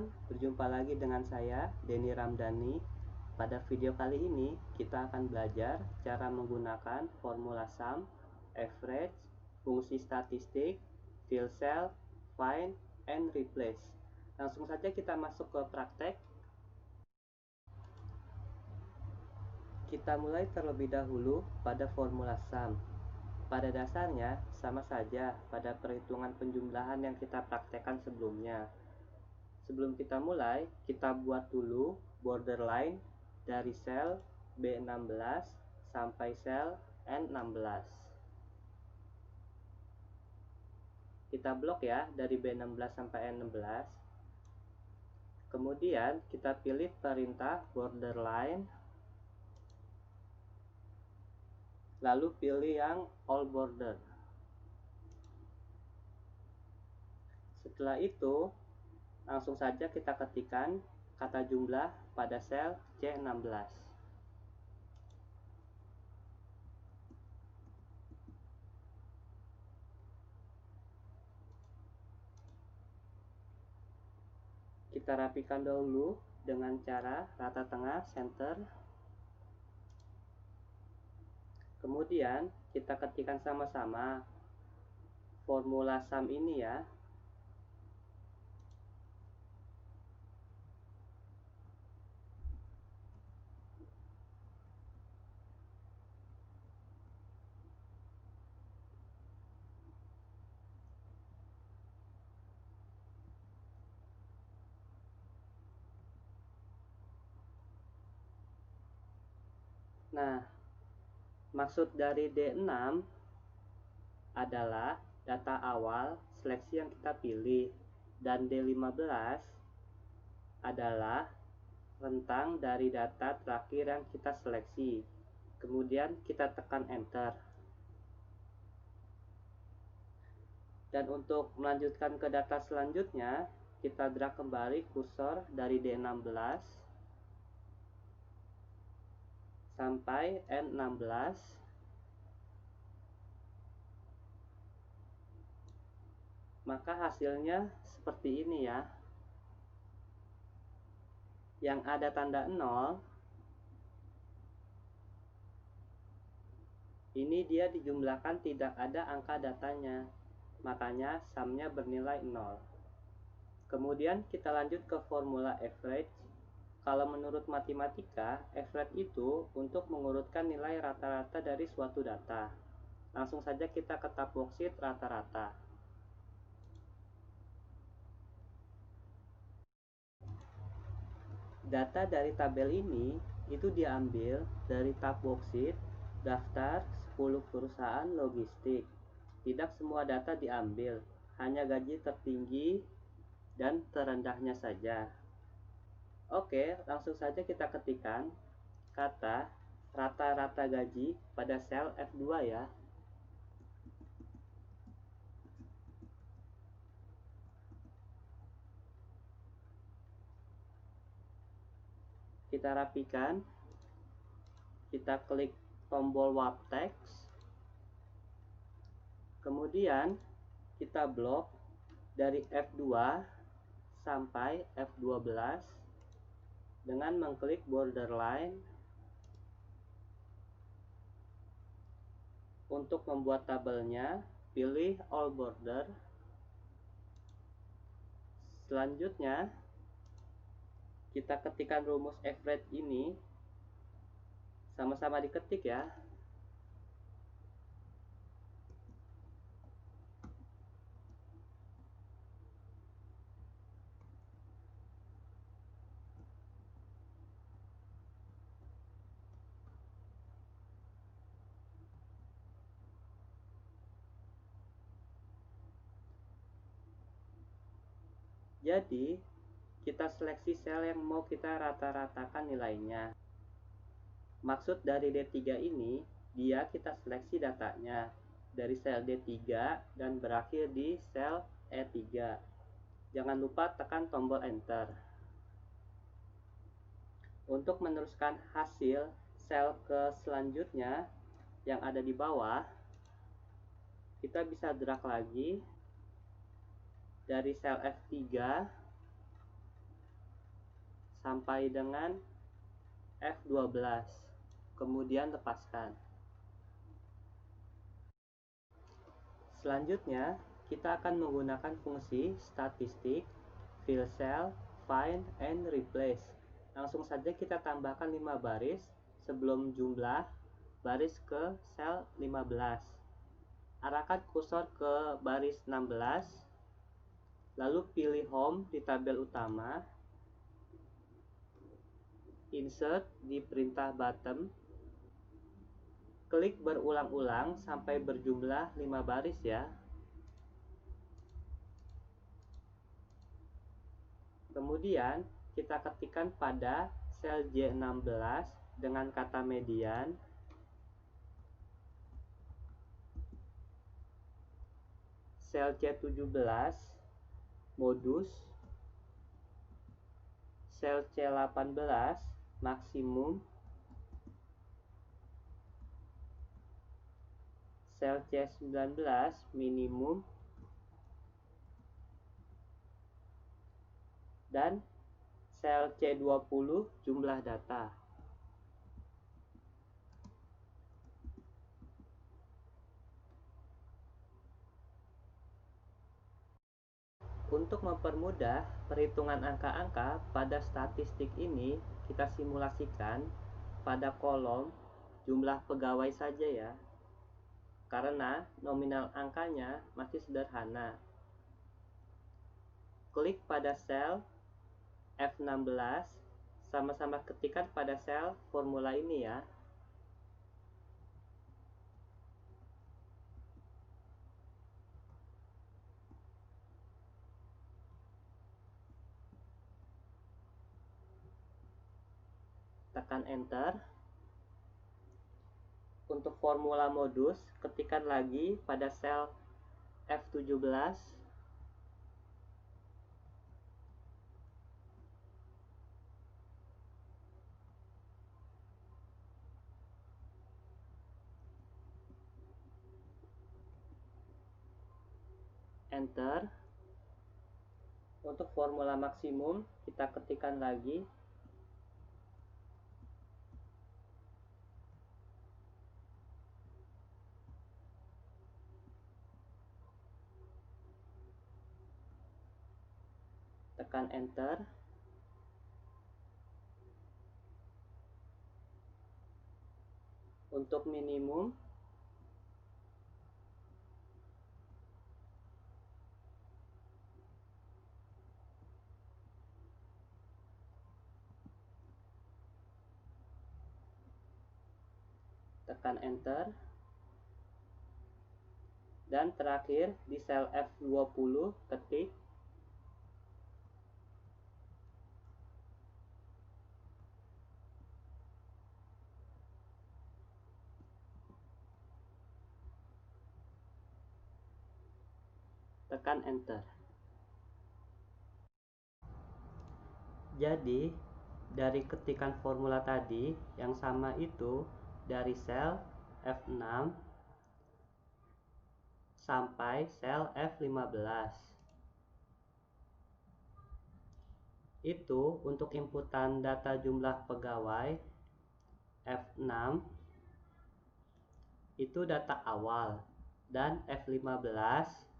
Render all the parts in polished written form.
teman-teman, berjumpa lagi dengan saya, Denny Ramdhani. Pada video kali ini, kita akan belajar cara menggunakan formula sum, average, fungsi statistik, fill cell, find, and replace. Langsung saja kita masuk ke praktek. Kita mulai terlebih dahulu pada formula sum. Pada dasarnya, sama saja pada perhitungan penjumlahan yang kita praktekkan sebelumnya. Sebelum kita mulai, kita buat dulu borderline dari sel B16 sampai sel N16. Kita blok ya dari B16 sampai N16. Kemudian kita pilih perintah borderline, lalu pilih yang all border. Setelah itu, langsung saja kita ketikkan kata jumlah pada sel C16. Kita rapikan dahulu dengan cara rata tengah center. Kemudian kita ketikkan sama-sama formula sum ini ya. Nah, maksud dari D6 adalah data awal seleksi yang kita pilih, dan D15 adalah rentang dari data terakhir yang kita seleksi. Kemudian kita tekan enter. Dan untuk melanjutkan ke data selanjutnya, kita drag kembali kursor dari D16 sampai N16. Maka hasilnya seperti ini ya. Yang ada tanda 0, ini dia dijumlahkan tidak ada angka datanya. Makanya sumnya bernilai 0. Kemudian kita lanjut ke formula average. Kalau menurut matematika, average itu untuk mengurutkan nilai rata-rata dari suatu data. Langsung saja kita ke tab worksheet rata-rata. Data dari tabel ini itu diambil dari tab worksheet daftar 10 perusahaan logistik. Tidak semua data diambil, hanya gaji tertinggi dan terendahnya saja. Oke, langsung saja kita ketikkan kata rata-rata gaji pada sel F2 ya. Kita rapikan, kita klik tombol warp text, kemudian kita blok dari F2 sampai F12 dengan mengklik borderline. Untuk membuat tabelnya, pilih all border. Selanjutnya, kita ketikkan rumus average ini, sama-sama diketik ya. Jadi, kita seleksi sel yang mau kita rata-ratakan nilainya. Maksud dari D3 ini, dia kita seleksi datanya dari sel D3 dan berakhir di sel E3. Jangan lupa tekan tombol enter. Untuk meneruskan hasil sel ke selanjutnya yang ada di bawah, kita bisa drag lagi dari sel F3 sampai dengan F12. Kemudian lepaskan. Selanjutnya, kita akan menggunakan fungsi statistik, fill cell, find, and replace. Langsung saja kita tambahkan 5 baris sebelum jumlah baris ke sel 15. Arahkan kursor ke baris 16, lalu pilih home di tabel utama, insert di perintah bottom, klik berulang-ulang sampai berjumlah 5 baris ya. Kemudian kita ketikkan pada sel J16 dengan kata median, sel C17 modus, sel C18 maksimum, sel C19 minimum, dan sel C20 jumlah data. Untuk mempermudah perhitungan angka-angka pada statistik ini, kita simulasikan pada kolom jumlah pegawai saja ya. Karena nominal angkanya masih sederhana. Klik pada sel F16, sama-sama ketikkan pada sel formula ini ya. Tekan enter. Untuk formula modus, ketikkan lagi pada sel F17. Enter. Untuk formula maksimum, kita ketikkan lagi. Tekan enter. Untuk minimum, tekan enter. Dan terakhir di sel F20 ketik tekan enter. Jadi dari ketikan formula tadi yang sama itu dari sel F6 sampai sel F15. Itu untuk inputan data jumlah pegawai F6 itu data awal, dan F15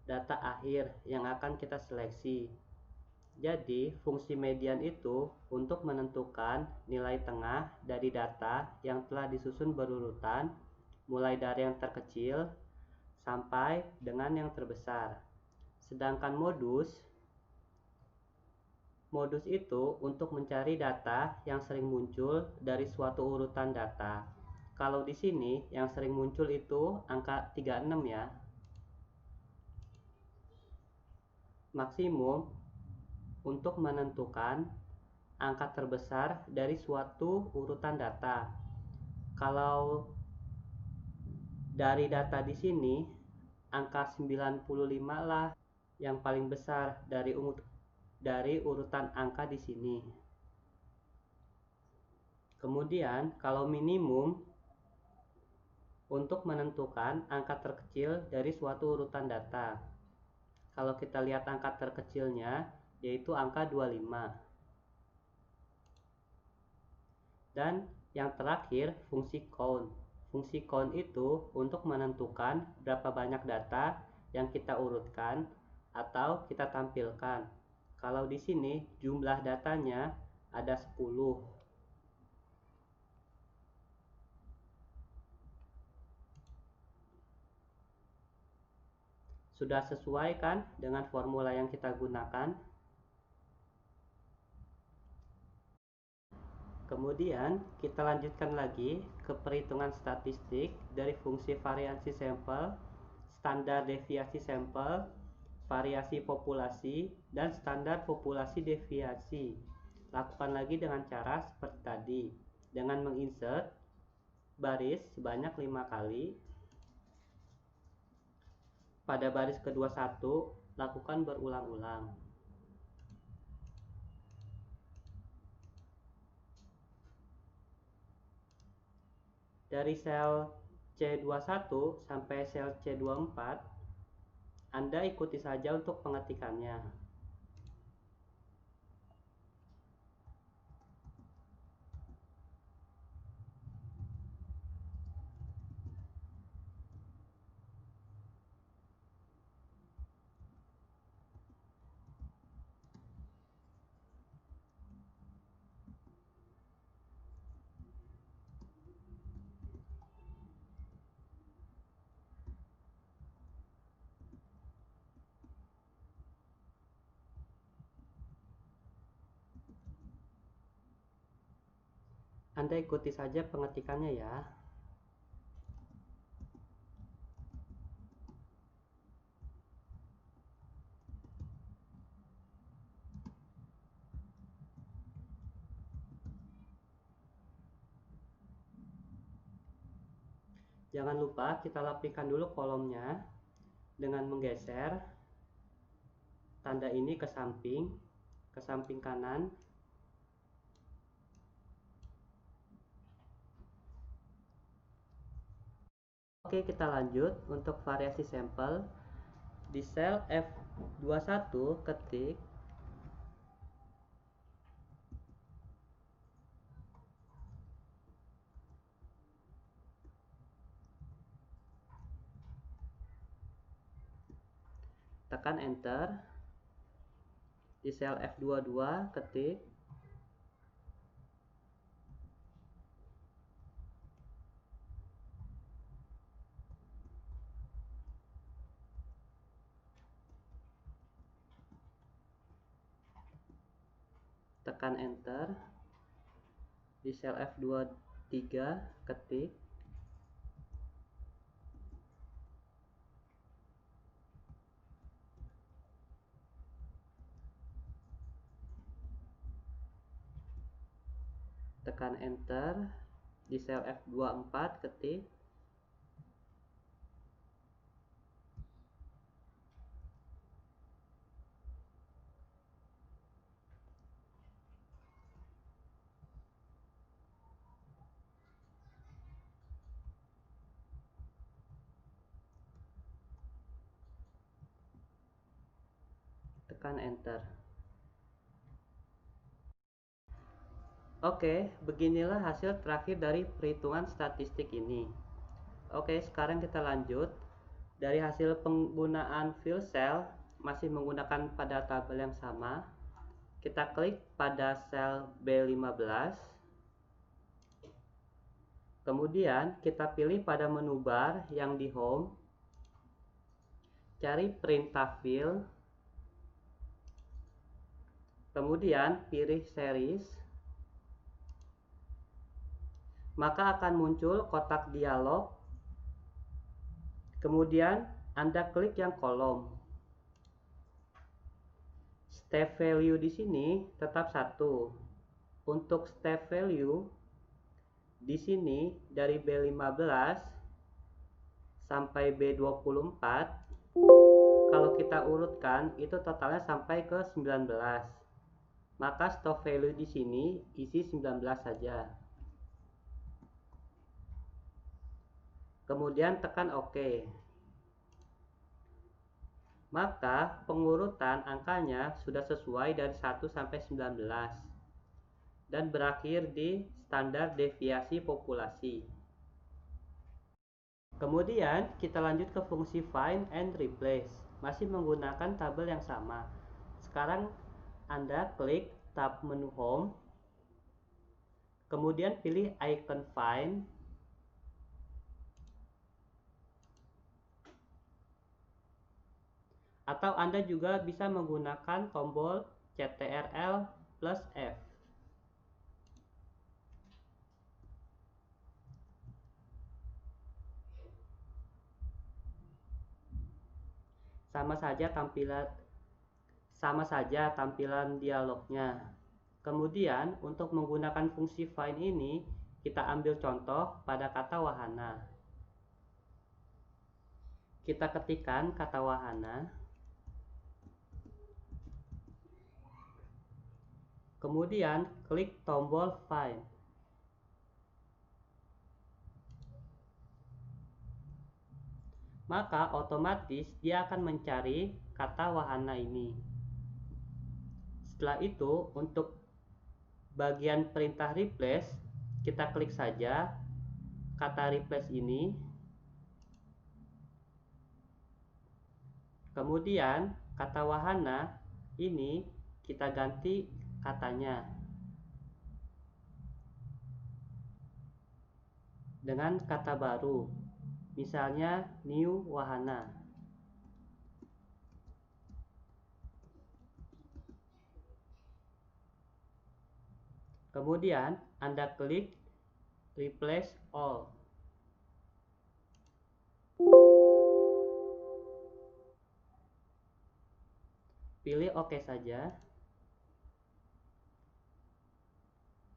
data akhir yang akan kita seleksi. Jadi fungsi median itu untuk menentukan nilai tengah dari data yang telah disusun berurutan mulai dari yang terkecil sampai dengan yang terbesar. Sedangkan modus itu untuk mencari data yang sering muncul dari suatu urutan data. Kalau di sini yang sering muncul itu angka 36 ya. Maksimum untuk menentukan angka terbesar dari suatu urutan data. Kalau dari data di sini angka 95 lah yang paling besar dari urutan angka di sini. Kemudian kalau minimum untuk menentukan angka terkecil dari suatu urutan data. Kalau kita lihat angka terkecilnya yaitu angka 25. Dan yang terakhir, fungsi count. Fungsi count itu untuk menentukan berapa banyak data yang kita urutkan atau kita tampilkan. Kalau di sini jumlah datanya ada 10. Sudah sesuai kan dengan formula yang kita gunakan? Kemudian kita lanjutkan lagi ke perhitungan statistik dari fungsi variasi sampel, standar deviasi sampel, variasi populasi, dan standar populasi deviasi. Lakukan lagi dengan cara seperti tadi, dengan menginsert baris sebanyak 5 kali. Pada baris kedua 1, lakukan berulang-ulang. Dari sel C21 sampai sel C24, Anda ikuti saja untuk pengetikannya. Anda ikuti saja pengetikannya ya. Jangan lupa kita rapikan dulu kolomnya dengan menggeser tanda ini ke samping kanan. Oke, kita lanjut untuk variasi sampel. Di sel F21 ketik tekan enter. Di sel F22 ketik tekan enter. Di sel F23 ketik tekan enter. Di sel F24 ketik tekan enter. Oke, beginilah hasil terakhir dari perhitungan statistik ini. Oke, sekarang kita lanjut. Dari hasil penggunaan fill cell masih menggunakan pada tabel yang sama. Kita klik pada sel B15. Kemudian kita pilih pada menu bar yang di home. Cari print tabel. Kemudian pilih series. Maka akan muncul kotak dialog. Kemudian Anda klik yang kolom. Step value di sini tetap 1. Untuk step value di sini dari B15 sampai B24, kalau kita urutkan itu totalnya sampai ke 19. Maka stop value di sini isi 19 saja. Kemudian tekan OK. maka pengurutan angkanya sudah sesuai dari 1 sampai 19 dan berakhir di standar deviasi populasi. Kemudian kita lanjut ke fungsi find and replace, masih menggunakan tabel yang sama. Sekarang Anda klik tab menu home, kemudian pilih icon find, atau Anda juga bisa menggunakan tombol Ctrl+F. Sama saja tampilan dialognya. Kemudian untuk menggunakan fungsi find ini, kita ambil contoh pada kata wahana. Kita ketikkan kata wahana, kemudian klik tombol find. Maka otomatis dia akan mencari kata wahana ini. Setelah itu, untuk bagian perintah replace, kita klik saja kata replace ini. Kemudian kata wahana ini kita ganti katanya dengan kata baru, misalnya new wahana. Kemudian Anda klik replace all. Pilih OK saja.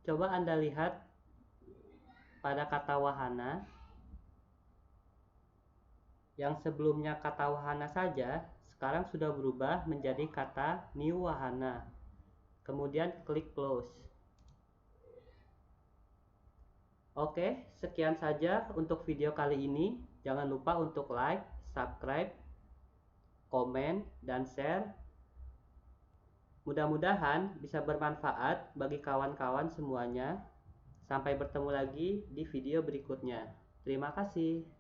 Coba Anda lihat pada kata wahana. Yang sebelumnya kata wahana saja, sekarang sudah berubah menjadi kata new wahana. Kemudian klik close. Oke, sekian saja untuk video kali ini. Jangan lupa untuk like, subscribe, komen, dan share. Mudah-mudahan bisa bermanfaat bagi kawan-kawan semuanya. Sampai bertemu lagi di video berikutnya. Terima kasih.